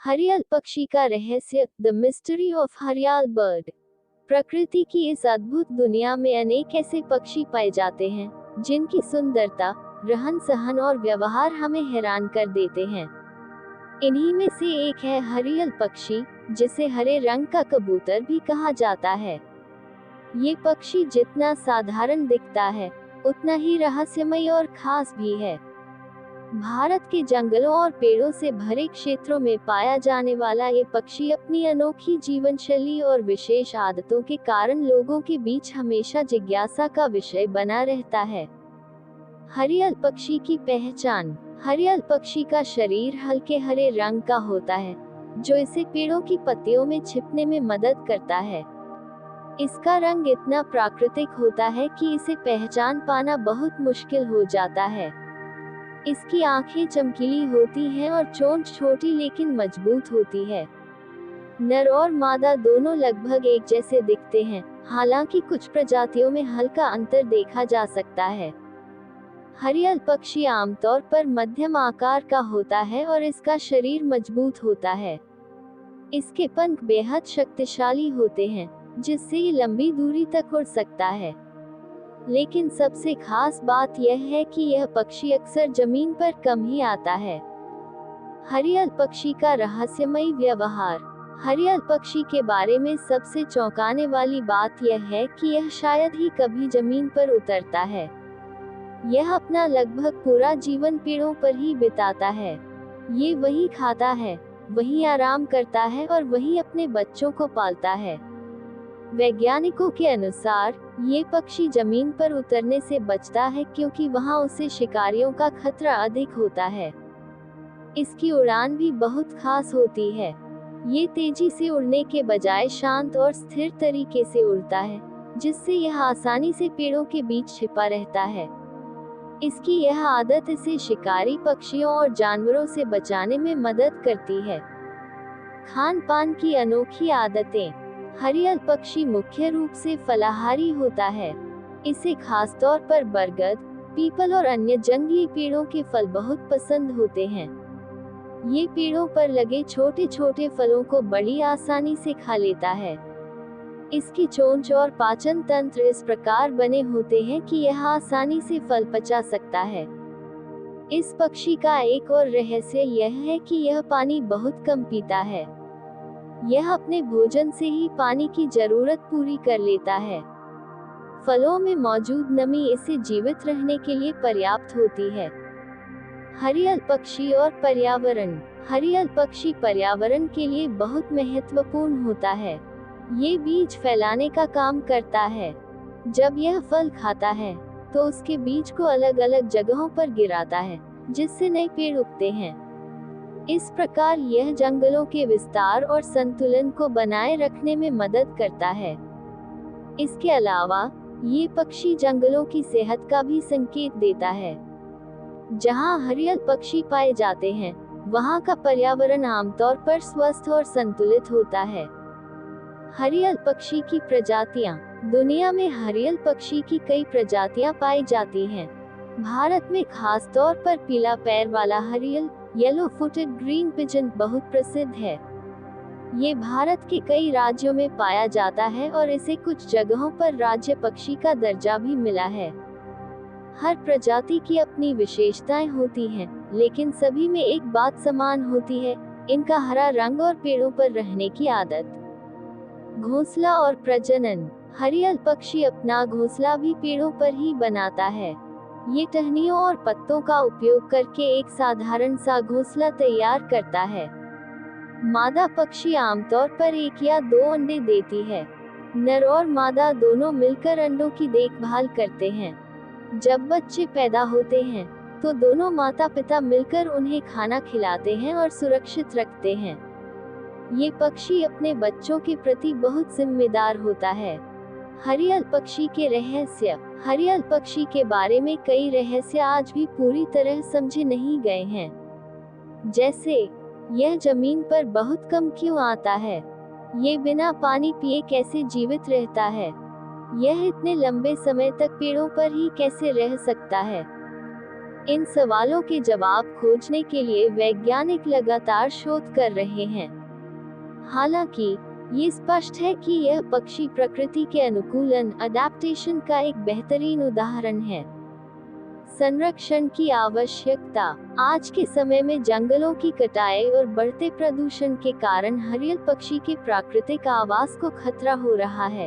हरियल पक्षी का रहस्य, द मिस्ट्री ऑफ हरियाल बर्ड। प्रकृति की इस अद्भुत दुनिया में अनेक ऐसे पक्षी पाए जाते हैं जिनकी सुंदरता, रहन सहन और व्यवहार हमें हैरान कर देते हैं। इन्हीं में से एक है हरियल पक्षी, जिसे हरे रंग का कबूतर भी कहा जाता है। ये पक्षी जितना साधारण दिखता है, उतना ही रहस्यमय और खास भी है। भारत के जंगलों और पेड़ों से भरे क्षेत्रों में पाया जाने वाला ये पक्षी अपनी अनोखी जीवन शैली और विशेष आदतों के कारण लोगों के बीच हमेशा जिज्ञासा का विषय बना रहता है। हरियल पक्षी की पहचान। हरियल पक्षी का शरीर हल्के हरे रंग का होता है, जो इसे पेड़ों की पत्तियों में छिपने में मदद करता है। इसका रंग इतना प्राकृतिक होता है कि इसे पहचान पाना बहुत मुश्किल हो जाता है। इसकी आंखें चमकीली होती हैं और चोंच छोटी लेकिन मजबूत होती है। नर और मादा दोनों लगभग एक जैसे दिखते हैं, हालांकि कुछ प्रजातियों में हल्का अंतर देखा जा सकता है। हरियल पक्षी आमतौर पर मध्यम आकार का होता है और इसका शरीर मजबूत होता है। इसके पंख बेहद शक्तिशाली होते हैं, जिससे ये लंबी दूरी तक उड़ सकता है। लेकिन सबसे खास बात यह है कि यह पक्षी अक्सर जमीन पर कम ही आता है। हरियल पक्षी का रहस्यमय व्यवहार। हरियल पक्षी के बारे में सबसे चौंकाने वाली बात यह है कि यह शायद ही कभी जमीन पर उतरता है। यह अपना लगभग पूरा जीवन पेड़ों पर ही बिताता है। ये वहीं खाता है, वहीं आराम करता है और वहीं अपने बच्चों को पालता है। वैज्ञानिकों के अनुसार ये पक्षी जमीन पर उतरने से बचता है क्योंकि वहां उसे शिकारियों का खतरा अधिक होता है। इसकी उड़ान भी बहुत खास होती है। ये तेजी से उड़ने के बजाय शांत और स्थिर तरीके से उड़ता है, जिससे यह आसानी से पेड़ों के बीच छिपा रहता है। इसकी यह आदत इसे शिकारी पक्षियों और जानवरों से बचाने में मदद करती है। खान पान की अनोखी आदतें। हरियल पक्षी मुख्य रूप से फलाहारी होता है। इसे खासतौर पर बरगद, पीपल और अन्य जंगली पेड़ों के फल बहुत पसंद होते हैं। ये पेड़ों पर लगे छोटे छोटे फलों को बड़ी आसानी से खा लेता है। इसकी चोंच और पाचन तंत्र इस प्रकार बने होते हैं कि यह आसानी से फल पचा सकता है। इस पक्षी का एक और रहस्य यह है कि यह पानी बहुत कम पीता है। यह अपने भोजन से ही पानी की जरूरत पूरी कर लेता है। फलों में मौजूद नमी इसे जीवित रहने के लिए पर्याप्त होती है। हरियल पक्षी और पर्यावरण। हरियल पक्षी पर्यावरण के लिए बहुत महत्वपूर्ण होता है। ये बीज फैलाने का काम करता है। जब यह फल खाता है, तो उसके बीज को अलग अलग जगहों पर गिराता है, जिससे नए पेड़ उगते हैं। इस प्रकार यह जंगलों के विस्तार और संतुलन को बनाए रखने में मदद करता है। इसके अलावा ये पक्षी जंगलों की सेहत का भी संकेत देता है। जहां हरियल पक्षी पाए जाते हैं, वहां का पर्यावरण आमतौर पर स्वस्थ और संतुलित होता है। हरियल पक्षी की प्रजातियां। दुनिया में हरियल पक्षी की कई प्रजातियां पाई जाती हैं। भारत में खास तौर पर पीला पैर वाला हरियल, येलो फुटेड ग्रीन पिजन बहुत प्रसिद्ध है। ये भारत के कई राज्यों में पाया जाता है और इसे कुछ जगहों पर राज्य पक्षी का दर्जा भी मिला है। हर प्रजाति की अपनी विशेषताएं होती हैं, लेकिन सभी में एक बात समान होती है, इनका हरा रंग और पेड़ों पर रहने की आदत। घोंसला और प्रजनन। हरियल पक्षी अपना घोंसला भी पेड़ों पर ही बनाता है। ये टहनियों और पत्तों का उपयोग करके एक साधारण सा घोंसला तैयार करता है। मादा पक्षी आमतौर पर 1 या 2 अंडे देती है। नर और मादा दोनों मिलकर अंडों की देखभाल करते हैं। जब बच्चे पैदा होते हैं, तो दोनों माता पिता मिलकर उन्हें खाना खिलाते हैं और सुरक्षित रखते हैं। ये पक्षी अपने बच्चों के प्रति बहुत जिम्मेदार होता है। हरियल पक्षी के रहस्य। हरियल पक्षी के बारे में कई रहस्य आज भी पूरी तरह समझे नहीं गए हैं। जैसे, यह जमीन पर बहुत कम क्यों आता है? ये बिना पानी पिए कैसे जीवित रहता है? यह इतने लंबे समय तक पेड़ों पर ही कैसे रह सकता है? इन सवालों के जवाब खोजने के लिए वैज्ञानिक लगातार शोध कर रहे हैं। हालांकि ये स्पष्ट है कि यह पक्षी प्रकृति के अनुकूलन अडैप्टेशन का एक बेहतरीन उदाहरण है। संरक्षण की आवश्यकता। आज के समय में जंगलों की कटाई और बढ़ते प्रदूषण के कारण हरियल पक्षी के प्राकृतिक आवास को खतरा हो रहा है।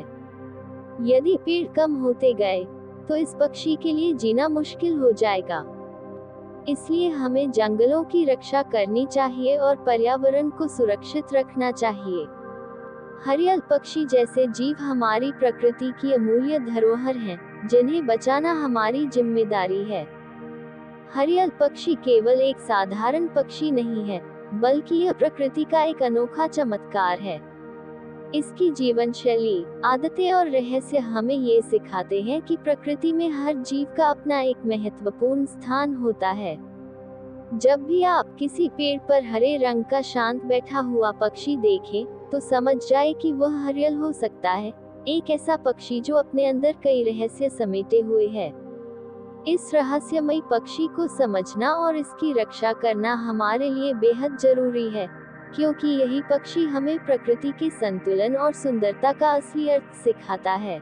यदि पेड़ कम होते गए तो इस पक्षी के लिए जीना मुश्किल हो जाएगा। इसलिए हमें जंगलों की रक्षा करनी चाहिए और पर्यावरण को सुरक्षित रखना चाहिए। हरियल पक्षी जैसे जीव हमारी प्रकृति की अमूल्य धरोहर हैं, जिन्हें बचाना हमारी जिम्मेदारी है। हरियल पक्षी केवल एक साधारण पक्षी नहीं है, बल्कि यह प्रकृति का एक अनोखा चमत्कार है। इसकी जीवन शैली, आदतें और रहस्य हमें ये सिखाते हैं कि प्रकृति में हर जीव का अपना एक महत्वपूर्ण स्थान होता है। जब भी आप किसी पेड़ पर हरे रंग का शांत बैठा हुआ पक्षी देखें, तो समझ जाए कि वह हरियल हो सकता है, एक ऐसा पक्षी जो अपने अंदर कई रहस्य समेटे हुए है। इस रहस्यमयी पक्षी को समझना और इसकी रक्षा करना हमारे लिए बेहद जरूरी है, क्योंकि यही पक्षी हमें प्रकृति के संतुलन और सुंदरता का असली अर्थ सिखाता है।